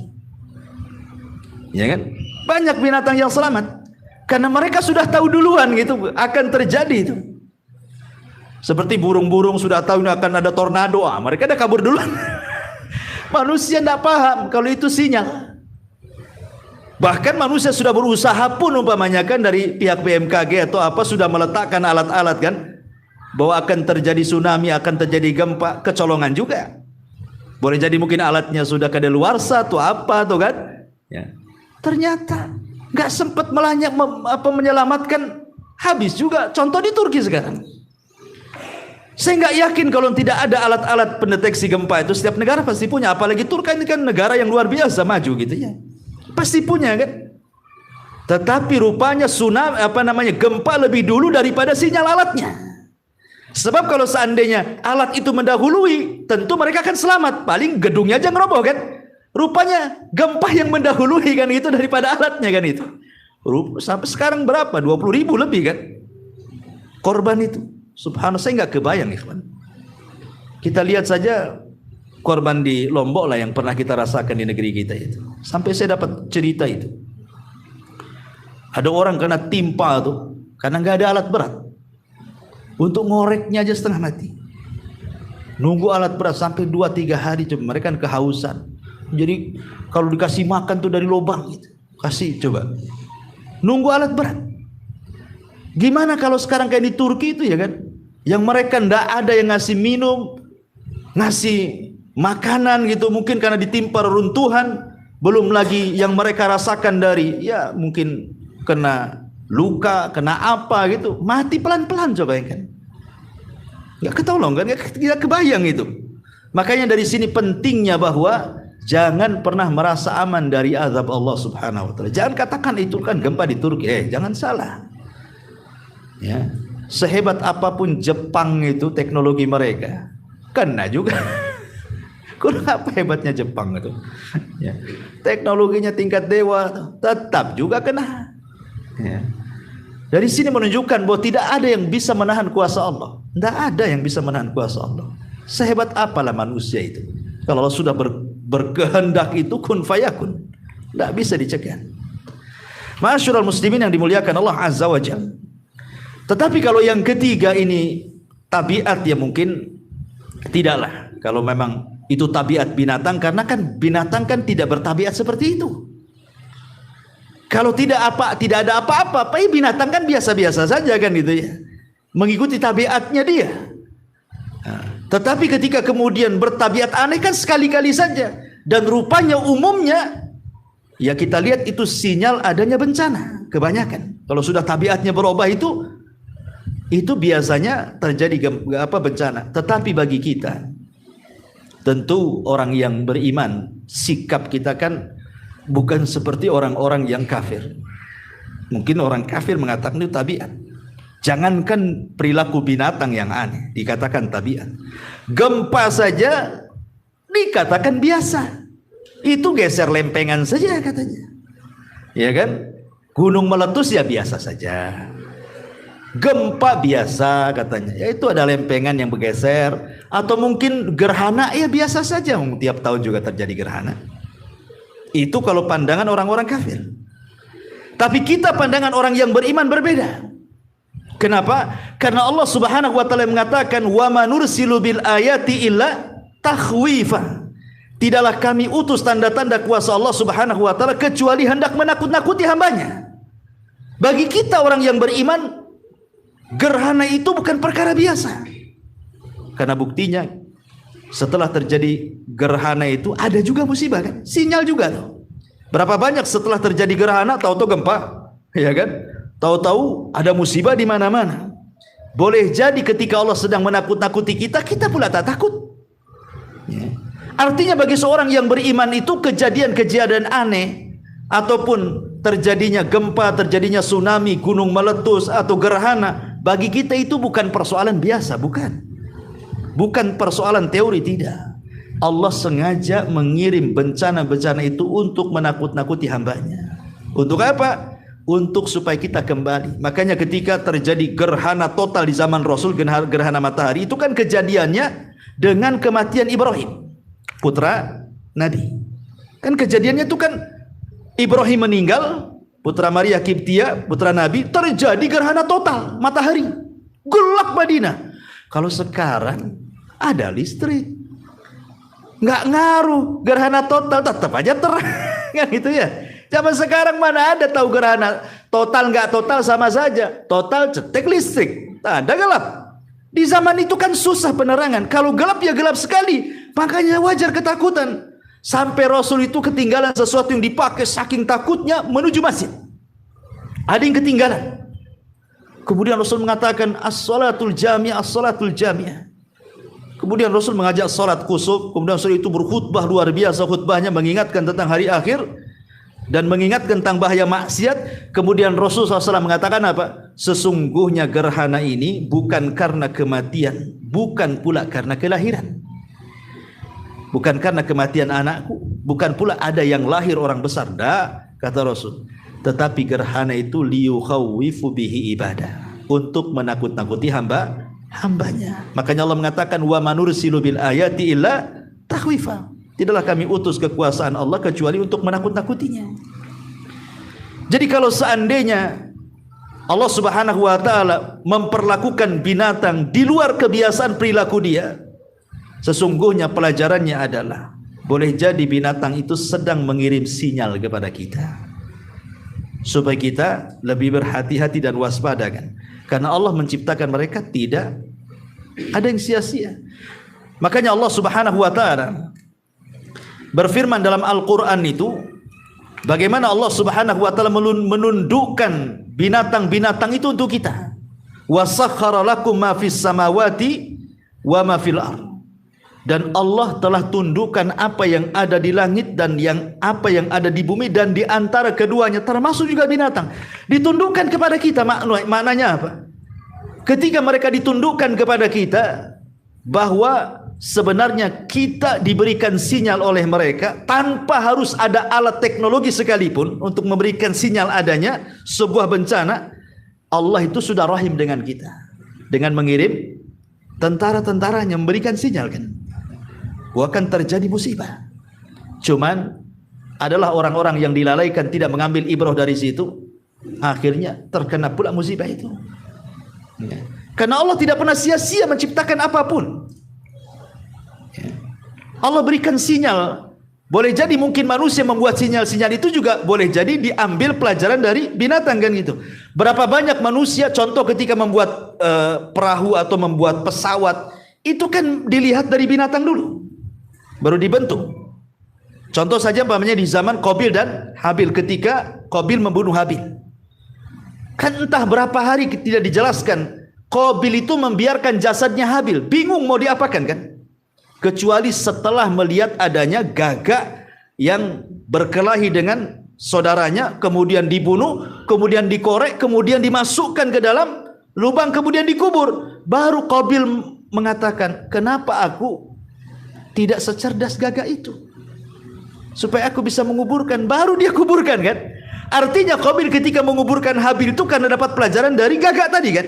Ya kan? Banyak binatang yang selamat karena mereka sudah tahu duluan gitu akan terjadi itu. Seperti burung-burung sudah tahu akan ada tornado, mereka dah kabur duluan. Manusia tidak paham kalau itu sinyal. Bahkan manusia sudah berusaha pun umpamanya kan dari pihak BMKG atau apa sudah meletakkan alat-alat kan bahwa akan terjadi tsunami, akan terjadi gempa, kecolongan juga. Boleh jadi mungkin alatnya sudah kadaluarsa atau apa tuh kan? Ya. Ternyata nggak sempat menyelamatkan, habis juga. Contoh di Turki sekarang. Saya nggak yakin kalau tidak ada alat-alat pendeteksi gempa itu setiap negara pasti punya. Apalagi Turki ini kan negara yang luar biasa maju gitu ya, pasti punya kan. Tetapi rupanya tsunami gempa lebih dulu daripada sinyal alatnya. Sebab kalau seandainya alat itu mendahului, tentu mereka akan selamat. Paling gedungnya aja ngeroboh kan. Rupanya gempa yang mendahului kan itu daripada alatnya kan itu. Sampai sekarang berapa? 20.000 lebih kan korban itu. Subhanallah, saya nggak kebayang ikhwan. Kita lihat saja korban di Lombok lah yang pernah kita rasakan di negeri kita itu. Sampai saya dapat cerita itu. Ada orang kena timpa tuh karena nggak ada alat berat. Untuk ngoreknya aja setengah mati. Nunggu alat berat sampai 2-3 hari coba, mereka kan kehausan. Jadi kalau dikasih makan tuh dari lubang gitu. Kasih coba. Nunggu alat berat. Gimana kalau sekarang kayak di Turki itu ya kan? Yang mereka ndak ada yang ngasih minum, ngasih makanan gitu, mungkin karena ditimpa reruntuhan, belum lagi yang mereka rasakan dari ya mungkin kena luka, kena apa gitu, mati pelan-pelan coba ya kan. Nggak ketolong kan, nggak kebayang itu. Makanya dari sini pentingnya bahwa jangan pernah merasa aman dari azab Allah Subhanahu wa taala. Jangan katakan itu kan gempa di Turki. Jangan salah. Ya. Sehebat apapun Jepang itu teknologi mereka, kena juga. Kurang apa hebatnya Jepang itu? Ya. Teknologinya tingkat dewa, tetap juga kena. Ya. Dari sini menunjukkan bahwa tidak ada yang bisa menahan kuasa Allah. Tidak ada yang bisa menahan kuasa Allah. Sehebat apalah manusia itu. Kalau Allah sudah berkehendak itu kun fayakun, tidak bisa dicegah. Ma'asyiral muslimin yang dimuliakan Allah Azza wa Jalla. Tetapi kalau yang ketiga ini tabiat, ya mungkin tidaklah. Kalau memang itu tabiat binatang, karena kan binatang kan tidak bertabiat seperti itu. Kalau tidak ada apa-apa, binatang kan biasa-biasa saja kan gitu ya, mengikuti tabiatnya dia. Tetapi ketika kemudian bertabiat aneh kan sekali-kali saja, dan rupanya umumnya ya kita lihat itu sinyal adanya bencana. Kebanyakan kalau sudah tabiatnya berubah itu biasanya terjadi bencana. Tetapi bagi kita, tentu orang yang beriman, sikap kita kan bukan seperti orang-orang yang kafir. Mungkin orang kafir mengatakan itu tabiat. Jangankan perilaku binatang yang aneh dikatakan tabiat. Gempa saja dikatakan biasa. Itu geser lempengan saja katanya. Ya kan? Gunung meletus ya biasa saja. Gempa biasa katanya, ya itu ada lempengan yang bergeser. Atau mungkin gerhana ya biasa saja, tiap tahun juga terjadi gerhana. Itu kalau pandangan orang-orang kafir. Tapi kita pandangan orang yang beriman berbeda. Kenapa? Karena Allah Subhanahu wa taala mengatakan wa ma nursilu bil ayati illa takhwifa. Tidaklah kami utus tanda-tanda kuasa Allah Subhanahu wa taala kecuali hendak menakut-nakuti hambanya. Bagi kita orang yang beriman, gerhana itu bukan perkara biasa. Karena buktinya setelah terjadi gerhana itu ada juga musibah kan? Sinyal juga tuh. Berapa banyak setelah terjadi gerhana tahu-tahu gempa, ya kan? Tahu-tahu ada musibah di mana-mana. Boleh jadi ketika Allah sedang menakut-nakuti kita, kita pula tak takut. Ya. Artinya bagi seorang yang beriman itu kejadian-kejadian aneh ataupun terjadinya gempa, terjadinya tsunami, gunung meletus atau gerhana, bagi kita itu bukan persoalan biasa, bukan persoalan teori, tidak. Allah sengaja mengirim bencana-bencana itu untuk menakut-nakuti hambanya. Untuk apa? Untuk supaya kita kembali. Makanya ketika terjadi gerhana total di zaman Rasul, gerhana matahari, itu kan kejadiannya dengan kematian Ibrahim, putra Nabi. Kan kejadiannya itu kan Ibrahim meninggal, putra Maria Kiptia, putra Nabi, terjadi gerhana total matahari, gelap Madinah. Kalau sekarang ada listrik, nggak ngaruh gerhana total, tetap aja terang kan gitu ya. Zaman sekarang mana ada tahu gerhana total nggak total sama saja. Total cetek listrik, ada gelap. Di zaman itu kan susah penerangan. Kalau gelap ya gelap sekali. Makanya wajar ketakutan. Sampai Rasul itu ketinggalan sesuatu yang dipakai, saking takutnya menuju masjid. Ada yang ketinggalan. Kemudian Rasul mengatakan as-salatul jami'ah, as-salatul jami'ah. Kemudian Rasul mengajak salat kusuf. Kemudian Rasul itu berkhutbah luar biasa, khutbahnya mengingatkan tentang hari akhir dan mengingatkan tentang bahaya maksiat. Kemudian Rasul SAW mengatakan apa? Sesungguhnya gerhana ini bukan karena kematian, bukan pula karena kelahiran. Bukan karena kematian anakku, bukan pula ada yang lahir orang besar. Dah, kata Rasul. Tetapi gerhana itu liyukhawifu bihi ibadah, untuk menakut-nakuti hambanya. Makanya Allah mengatakan wa manursilu bil ayati illa takhwifa. Tidaklah kami utus kekuasaan Allah kecuali untuk menakut-nakutinya. Jadi kalau seandainya Allah Subhanahu wa taala memperlakukan binatang di luar kebiasaan perilaku dia, sesungguhnya pelajarannya adalah boleh jadi binatang itu sedang mengirim sinyal kepada kita supaya kita lebih berhati-hati dan waspada kan. Karena Allah menciptakan mereka tidak ada yang sia-sia. Makanya Allah Subhanahu wa taala berfirman dalam Al-Qur'an itu, bagaimana Allah Subhanahu wa taala menundukkan binatang-binatang itu untuk kita. Wa sakhkhara lakum ma fis samawati wa ma fil ardh. Dan Allah telah tundukkan apa yang ada di langit dan apa yang ada di bumi, dan di antara keduanya termasuk juga binatang. Ditundukkan kepada kita, maknanya apa? Ketika mereka ditundukkan kepada kita, bahwa sebenarnya kita diberikan sinyal oleh mereka tanpa harus ada alat teknologi sekalipun untuk memberikan sinyal adanya sebuah bencana. Allah itu sudah rahim dengan kita dengan mengirim tentara-tentaranya memberikan sinyal kan, akan terjadi musibah. Cuman adalah orang-orang yang dilalaikan, tidak mengambil ibrah dari situ, akhirnya terkena pula musibah itu. Ya. Karena Allah tidak pernah sia-sia menciptakan apapun. Ya. Allah berikan sinyal. Boleh jadi mungkin manusia membuat sinyal-sinyal itu juga boleh jadi diambil pelajaran dari binatang kan gitu. Berapa banyak manusia contoh ketika membuat perahu atau membuat pesawat, itu kan dilihat dari binatang dulu, baru dibentuk. Contoh saja umpamanya di zaman Qabil dan Habil, ketika Qabil membunuh Habil. Kan entah berapa hari tidak dijelaskan. Qabil itu membiarkan jasadnya Habil, bingung mau diapakan kan? Kecuali setelah melihat adanya gagak yang berkelahi dengan saudaranya, kemudian dibunuh, kemudian dikorek, kemudian dimasukkan ke dalam lubang, kemudian dikubur. Baru Qabil mengatakan, kenapa aku tidak secerdas gagak itu supaya aku bisa menguburkan? Baru dia kuburkan kan. Artinya Qabil ketika menguburkan Habil itu karena dapat pelajaran dari gagak tadi kan.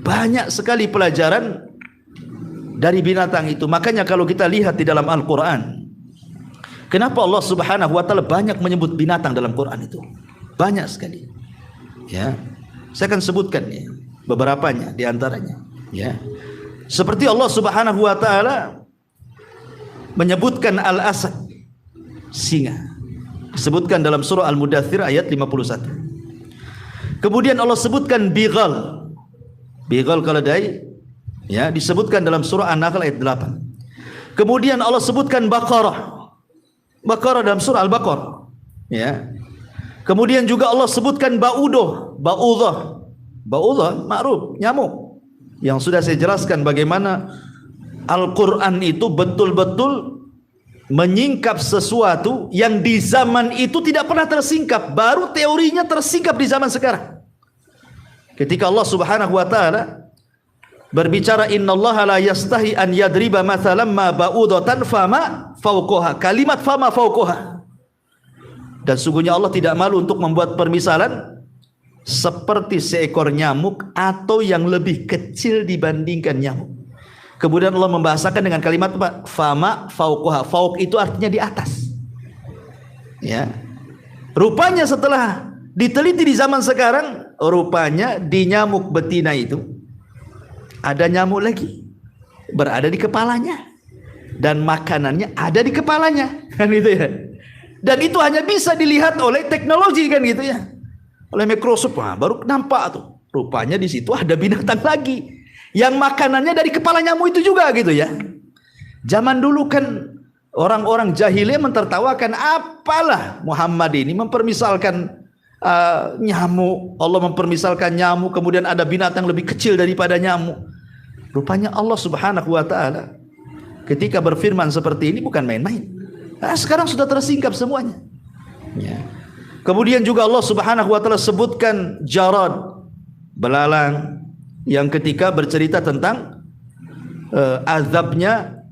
Banyak sekali pelajaran dari binatang itu. Makanya kalau kita lihat di dalam Al-Quran, kenapa Allah Subhanahu wa taala banyak menyebut binatang dalam Quran itu? Banyak sekali. Ya. Saya akan sebutkan ya, beberapanya di antaranya. Ya. Seperti Allah Subhanahu wa taala menyebutkan al-asad, singa. Disebutkan dalam surah Al-Mudaththir ayat 51. Kemudian Allah sebutkan bighal. Bighal keledai Ya, disebutkan dalam surah An-Nahl ayat 8. Kemudian Allah sebutkan Baqarah. Baqarah dalam surah Al-Baqarah. Ya. Kemudian juga Allah sebutkan ba'udah, ba'udah. Ba'udah ma'ruf, nyamuk. Yang sudah saya jelaskan bagaimana Al-Qur'an itu betul-betul menyingkap sesuatu yang di zaman itu tidak pernah tersingkap, baru teorinya tersingkap di zaman sekarang. Ketika Allah Subhanahu wa taala berbicara, innallaha la yastahi an yadriba mathalan ma ba'udatan fama fauqaha. Kalimat fama fauqaha. Dan sungguhnya Allah tidak malu untuk membuat permisalan seperti seekor nyamuk atau yang lebih kecil dibandingkan nyamuk. Kemudian Allah membahasakan dengan kalimat apa? Fama fauqaha. Fauq itu artinya di atas. Ya. Rupanya setelah diteliti di zaman sekarang, rupanya di nyamuk betina itu ada nyamuk lagi berada di kepalanya dan makanannya ada di kepalanya, kan gitu ya. Dan itu hanya bisa dilihat oleh teknologi, kan gitu ya, oleh mikroskop. Nah, baru nampak tuh rupanya di situ ada binatang lagi yang makanannya dari kepala nyamuk itu juga, gitu ya. Zaman dulu kan orang-orang jahiliyah mentertawakan, apalah Muhammad ini mempermisalkan nyamuk. Allah mempermisalkan nyamuk, kemudian ada binatang lebih kecil daripada nyamuk. Rupanya Allah Subhanahu wa taala ketika berfirman seperti ini bukan main-main. Nah, sekarang sudah tersingkap semuanya. Ya. Kemudian juga Allah Subhanahu wa taala sebutkan jarad, belalang, yang ketika bercerita tentang azabnya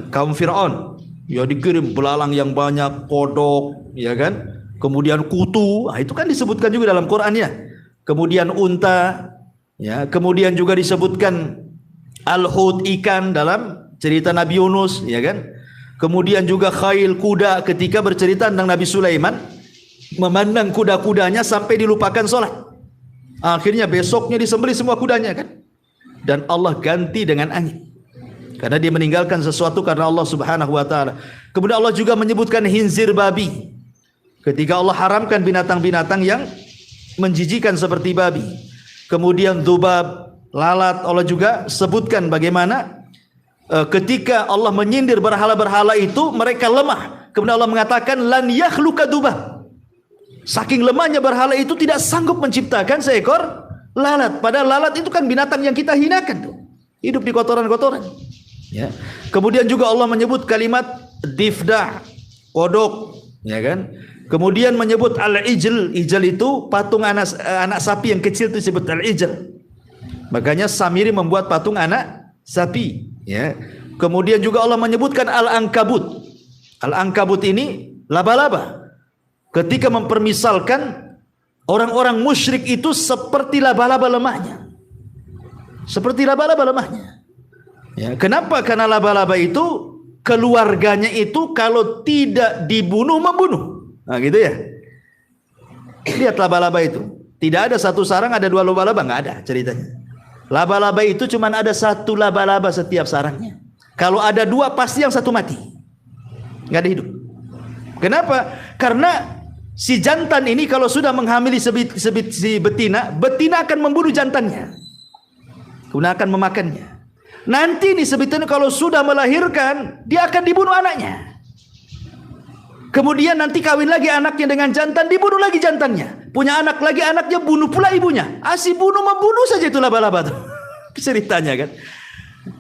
kaum Fir'aun. Ya, dikirim belalang yang banyak, kodok, ya kan? Kemudian kutu, nah, itu kan disebutkan juga dalam Quran ya. Kemudian unta, ya. Kemudian juga disebutkan al-hut, ikan dalam cerita Nabi Yunus, ya kan. Kemudian juga khail, kuda, ketika bercerita tentang Nabi Sulaiman memandang kuda-kudanya sampai dilupakan sholat. Akhirnya besoknya disembelih semua kudanya, kan. Dan Allah ganti dengan angin, karena dia meninggalkan sesuatu karena Allah Subhanahu wa taala. Kemudian Allah juga menyebutkan hinzir babi, ketika Allah haramkan binatang-binatang yang menjijikan seperti babi. Kemudian dzubab, lalat, Allah juga sebutkan bagaimana ketika Allah menyindir berhala-berhala itu mereka lemah. Kemudian Allah mengatakan lan yakhluqa dzubab. Saking lemahnya berhala itu tidak sanggup menciptakan seekor lalat. Padahal lalat itu kan binatang yang kita hinakan tuh, hidup di kotoran-kotoran. Ya. Kemudian juga Allah menyebut kalimat difda, kodok, ya kan. Kemudian menyebut al-ijl. Ijl itu patung anak sapi yang kecil itu disebut al-ijl. Makanya Samiri membuat patung anak sapi, ya. Kemudian juga Allah menyebutkan al-ankabut. Al-ankabut ini laba-laba. Ketika mempermisalkan orang-orang musyrik itu seperti laba-laba lemahnya. Seperti laba-laba lemahnya. Ya, kenapa? Karena laba-laba itu keluarganya itu kalau tidak dibunuh membunuh. Nah, gitu ya. Lihat laba-laba itu. Tidak ada satu sarang ada dua laba-laba, nggak ada ceritanya. Laba-laba itu cuma ada satu laba-laba setiap sarangnya. Kalau ada dua pasti yang satu mati, nggak ada hidup. Kenapa? Karena si jantan ini kalau sudah menghamili si betina, betina akan membunuh jantannya, kemudian akan memakannya. Nanti nih si betina kalau sudah melahirkan, dia akan dibunuh anaknya. Kemudian nanti kawin lagi anaknya dengan jantan, dibunuh lagi jantannya. Punya anak lagi, anaknya bunuh pula ibunya. Si bunuh membunuh saja itu laba-laba tuh. Ceritanya kan.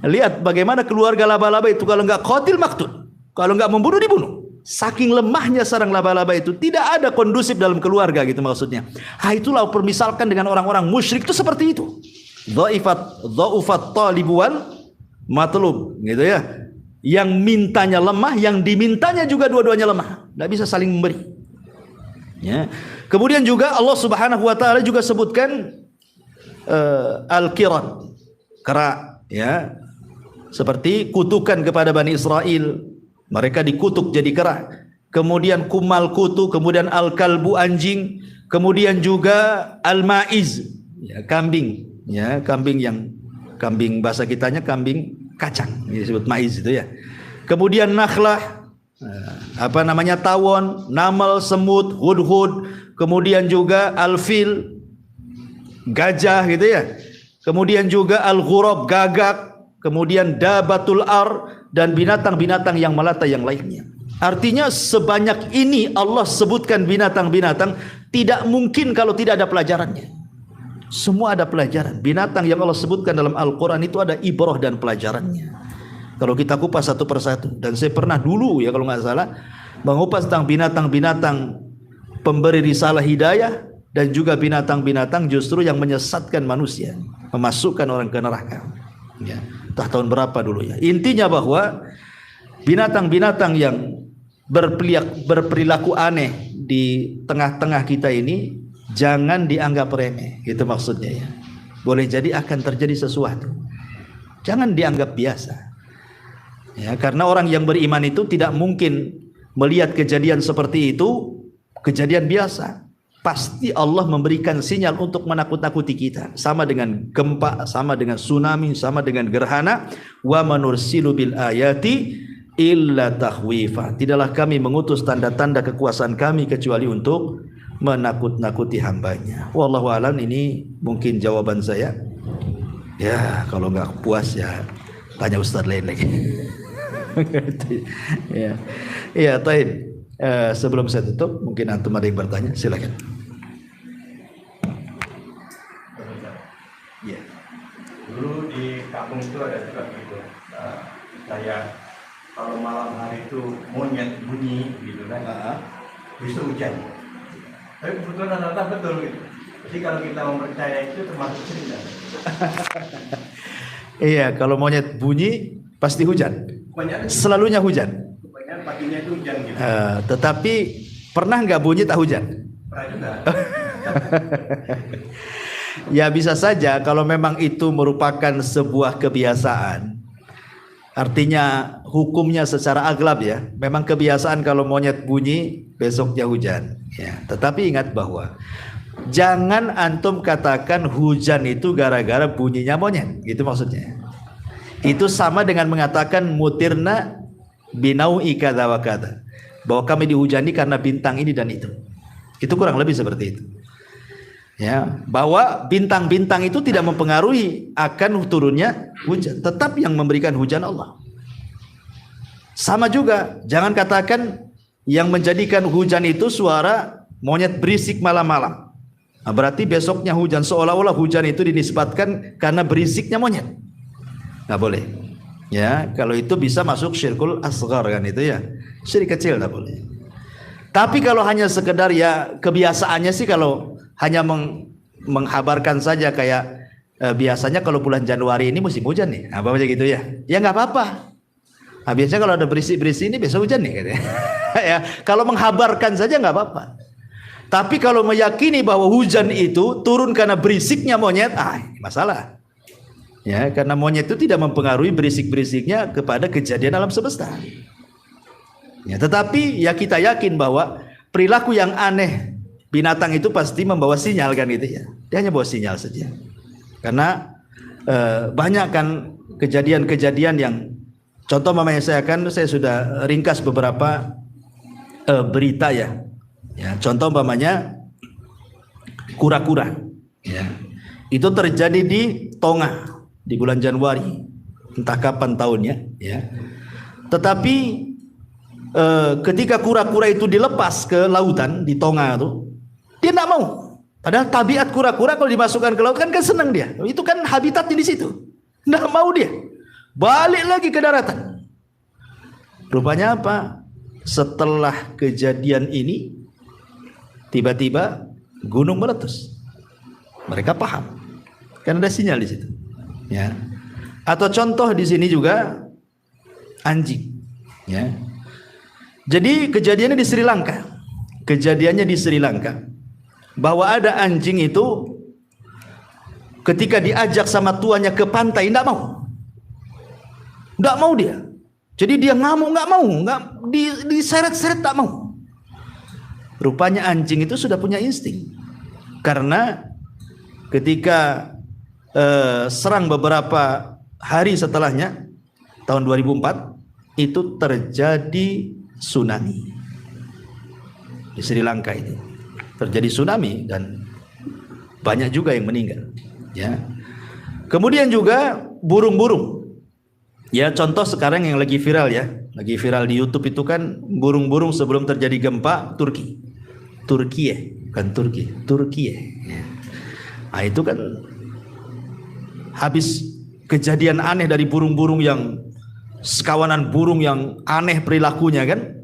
Lihat bagaimana keluarga laba-laba itu, kalau enggak qatil maktul, kalau enggak membunuh dibunuh. Saking lemahnya sarang laba-laba itu, tidak ada kondusif dalam keluarga, gitu maksudnya. Itulah permisalkan dengan orang-orang musyrik itu seperti itu. Dha'ufat talib wal matlub, gitu ya. Yang mintanya lemah, yang dimintanya juga dua-duanya lemah, tidak bisa saling memberi. Ya. Kemudian juga Allah Subhanahu wa taala juga sebutkan al-qiran, kera, ya. Seperti kutukan kepada Bani Israel, mereka dikutuk jadi kera. Kemudian kumal kutu, kemudian al-kalbu anjing, kemudian juga al-maiz, ya, kambing, ya, kambing bahasa kitanya kambing kacang, disebut maiz itu ya. Kemudian nakhlah, tawon, namal, semut, hudhud, kemudian juga alfil, gajah, gitu ya. kemudian juga al-ghurab, gagak, kemudian dabatul ar, dan binatang-binatang yang melata yang lainnya. Artinya sebanyak ini Allah sebutkan binatang-binatang, tidak mungkin kalau tidak ada pelajarannya. Semua ada pelajaran. Binatang yang Allah sebutkan dalam Al-Quran itu ada ibrah dan pelajarannya. Kalau kita kupas satu persatu, dan saya pernah dulu ya kalau nggak salah mengupas tentang binatang-binatang pemberi risalah hidayah, dan juga binatang-binatang justru yang menyesatkan manusia, memasukkan orang ke neraka. Ya, entah tahun berapa dulu ya. Intinya bahwa binatang-binatang yang berperilaku aneh di tengah-tengah kita ini jangan dianggap remeh, gitu maksudnya ya. Boleh jadi akan terjadi sesuatu. Jangan dianggap biasa. Ya, karena orang yang beriman itu tidak mungkin melihat kejadian seperti itu kejadian biasa. Pasti Allah memberikan sinyal untuk menakut-nakuti kita. Sama dengan gempa, sama dengan tsunami, sama dengan gerhana. Wa manursilu bil ayati illa takhwifa. Tidaklah kami mengutus tanda-tanda kekuasaan kami kecuali untuk menakut-nakuti hambanya. Wallahu alam, ini mungkin jawaban saya. Ya, kalau nggak puas ya tanya Ustaz lain lagi. Ya, ya, Taib. Sebelum saya tutup, mungkin antum ada yang bertanya, silakan. Ya. Dulu di kampung itu ada juga gitu. Saya kalau malam hari itu monyet bunyi gitu kan. Besok hujan. Tapi kebetulan rata-rata betul gitu. Jadi kalau kita mempercaya itu termasuk cerita. Iya, kalau monyet bunyi pasti hujan. Selalunya hujan. Paginya itu hujan gitu. Tetapi pernah nggak bunyi tak hujan? Pernah juga. Ya bisa saja kalau memang itu merupakan sebuah kebiasaan. Artinya hukumnya secara aglab ya. Memang kebiasaan kalau monyet bunyi besoknya hujan. Ya, tetapi ingat bahwa jangan antum katakan hujan itu gara-gara bunyinya monyet. Gitu maksudnya. Itu sama dengan mengatakan mutirna binau'i kadza wa kadza, bahwa kami dihujani karena bintang ini dan itu. Itu kurang lebih seperti itu. Ya, bahwa bintang-bintang itu tidak mempengaruhi akan turunnya hujan, tetap yang memberikan hujan Allah. Sama juga, jangan katakan yang menjadikan hujan itu suara monyet berisik malam-malam. Nah, berarti besoknya hujan, seolah-olah hujan itu dinisbatkan karena berisiknya monyet. Nggak boleh. Ya, kalau itu bisa masuk syirkul asghar kan itu ya. Syirik kecil tak boleh. Tapi kalau hanya sekedar ya kebiasaannya sih, kalau hanya menghabarkan saja kayak biasanya kalau bulan Januari ini musim hujan nih, apa aja gitu ya. Ya nggak apa-apa. Nah, biasanya kalau ada berisik-berisik ini besok hujan nih gitu ya. Ya, kalau menghabarkan saja nggak apa-apa. Tapi kalau meyakini bahwa hujan itu turun karena berisiknya monyet, masalah. Ya, karena monyet itu tidak mempengaruhi berisik-berisiknya kepada kejadian alam semesta. Ya, tetapi ya kita yakin bahwa perilaku yang aneh binatang itu pasti membawa sinyal kan gitu ya. Dia hanya bawa sinyal saja. Karena banyak kan kejadian-kejadian yang contoh mamanya saya sudah ringkas beberapa berita ya. Ya, contoh mamanya kura-kura. Ya. Itu terjadi di Tonga di bulan Januari, entah kapan tahunnya ya. Tetapi ketika kura-kura itu dilepas ke lautan di Tonga itu, dia tidak mau. Padahal tabiat kura-kura kalau dimasukkan ke laut kan senang dia. Itu kan habitatnya di situ. Tidak mau dia. Balik lagi ke daratan. Rupanya apa? Setelah kejadian ini, tiba-tiba gunung meletus. Mereka paham. Kan ada sinyal di situ. Ya. Atau contoh di sini juga anjing. Ya. Jadi kejadiannya di Sri Lanka. Kejadiannya di Sri Lanka. Bahwa ada anjing itu ketika diajak sama tuannya ke pantai tidak mau. Tidak mau dia. Jadi dia ngamuk, nggak mau, nggak diseret-seret tak mau. Rupanya anjing itu sudah punya insting. Karena ketika serang beberapa hari setelahnya, tahun 2004 itu terjadi tsunami di Sri Lanka. Itu terjadi tsunami dan banyak juga yang meninggal ya. Kemudian juga burung-burung. Ya, contoh sekarang yang lagi viral ya. Lagi viral di YouTube itu kan burung-burung sebelum terjadi gempa Turki. Bukan Turki. Ya. Nah, itu kan habis kejadian aneh dari burung-burung yang sekawanan burung yang aneh perilakunya kan.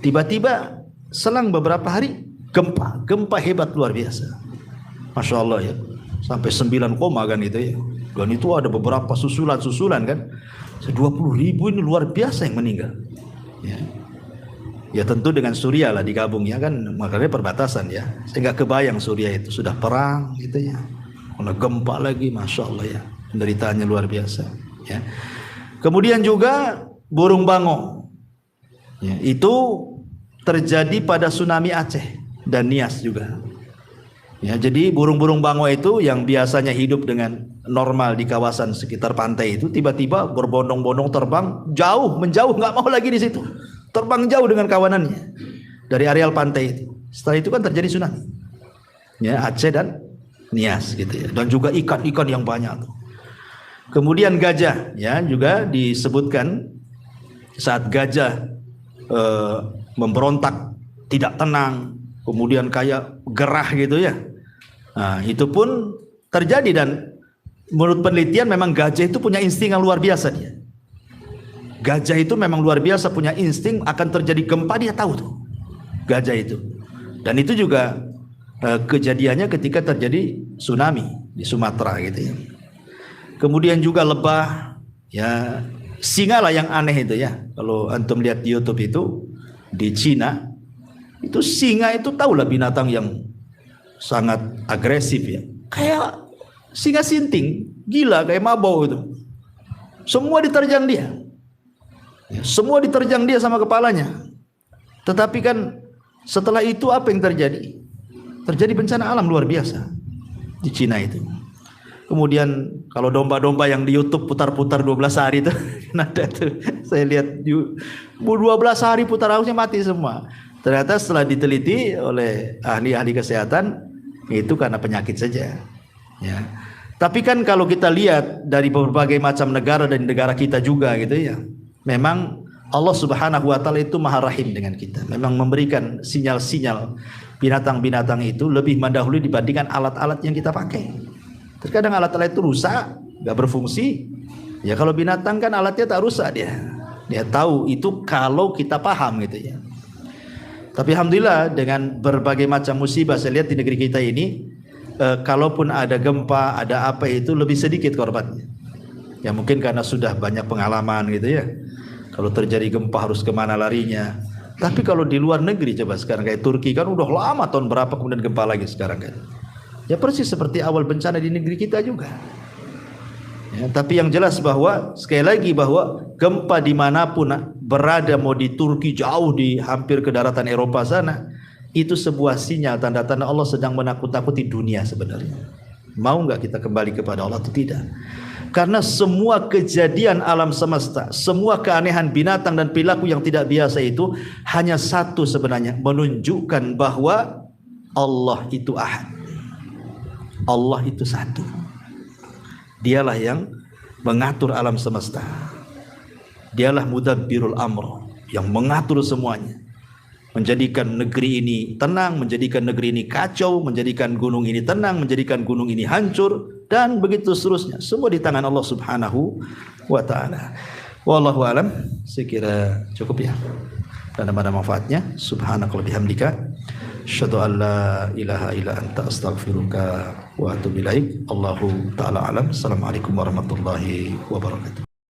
Tiba-tiba selang beberapa hari gempa hebat luar biasa. Masya Allah ya. Sampai 9 koma kan itu ya. Dan itu ada beberapa susulan kan. 20.000 ini luar biasa yang meninggal. Ya tentu dengan Suriah lah digabung ya kan, makanya perbatasan ya. Saya nggak kebayang Suriah itu sudah perang gitu ya. Kalau gempa lagi, masya Allah ya, penderitaannya luar biasa. Ya. Kemudian juga burung bango. Ya, itu terjadi pada tsunami Aceh dan Nias juga. Ya, jadi burung-burung bango itu yang biasanya hidup dengan normal di kawasan sekitar pantai itu tiba-tiba berbondong-bondong terbang menjauh, nggak mau lagi di situ, terbang jauh dengan kawanannya dari areal pantai itu. Setelah itu kan terjadi tsunami, ya Aceh dan Nias gitu ya, dan juga ikan-ikan yang banyak. Kemudian gajah, ya juga disebutkan saat gajah memberontak, tidak tenang, kemudian kayak gerah gitu ya. Nah, itu pun terjadi dan menurut penelitian memang gajah itu punya insting yang luar biasa dia. Gajah itu memang luar biasa punya insting akan terjadi gempa, dia tahu tuh. Gajah itu. Dan itu juga kejadiannya ketika terjadi tsunami di Sumatera gitu ya. Kemudian juga lebah, ya singa lah yang aneh itu ya. Kalau antum lihat di YouTube itu di Cina, itu singa itu tahulah binatang yang sangat agresif ya. Kayak singa sinting, gila kayak mabau itu. Semua diterjang dia. Ya, semua diterjang dia sama kepalanya. Tetapi kan setelah itu apa yang terjadi? Terjadi bencana alam luar biasa di Cina itu. Kemudian kalau domba-domba yang di YouTube putar-putar 12 hari itu ada tuh. Saya lihat 12 hari putar harusnya mati semua. Ternyata setelah diteliti oleh ahli-ahli kesehatan itu karena penyakit saja. Ya. Tapi kan kalau kita lihat dari berbagai macam negara dan negara kita juga gitu ya, memang Allah Subhanahu wa taala itu Maha Rahim dengan kita. Memang memberikan sinyal-sinyal binatang-binatang itu lebih mendahului dibandingkan alat-alat yang kita pakai. Terkadang alat-alat itu rusak, nggak berfungsi. Ya kalau binatang kan alatnya tak rusak dia. Dia tahu itu kalau kita paham gitu ya. Tapi alhamdulillah dengan berbagai macam musibah saya lihat di negeri kita ini, kalaupun ada gempa, ada apa itu lebih sedikit korbannya. Ya mungkin karena sudah banyak pengalaman gitu ya. Kalau terjadi gempa harus kemana larinya. Tapi kalau di luar negeri coba sekarang kayak Turki kan udah lama tahun berapa kemudian gempa lagi sekarang kan. Ya persis seperti awal bencana di negeri kita juga. Ya, tapi yang jelas bahwa sekali lagi bahwa gempa dimanapun berada, mau di Turki jauh di hampir ke daratan Eropa sana, itu sebuah sinyal tanda-tanda Allah sedang menakut-nakuti dunia sebenarnya. Mau nggak kita kembali kepada Allah atau tidak? Karena semua kejadian alam semesta, semua keanehan binatang dan perilaku yang tidak biasa itu hanya satu sebenarnya, menunjukkan bahwa Allah itu ahad. Allah itu satu. Dialah yang mengatur alam semesta. Dialah mudabbirul amr, yang mengatur semuanya. Menjadikan negeri ini tenang, menjadikan negeri ini kacau, menjadikan gunung ini tenang, menjadikan gunung ini hancur, dan begitu seterusnya. Semua di tangan Allah Subhanahu wa ta'ala. Wallahu alam. Saya kira cukup ya. Dan ada manfaatnya. Subhanakallahumma bihamdika asyhadu an la ilaha illa anta astaghfiruka wa atubu ilaik. Allahu ta'ala alam. Assalamualaikum warahmatullahi wabarakatuh.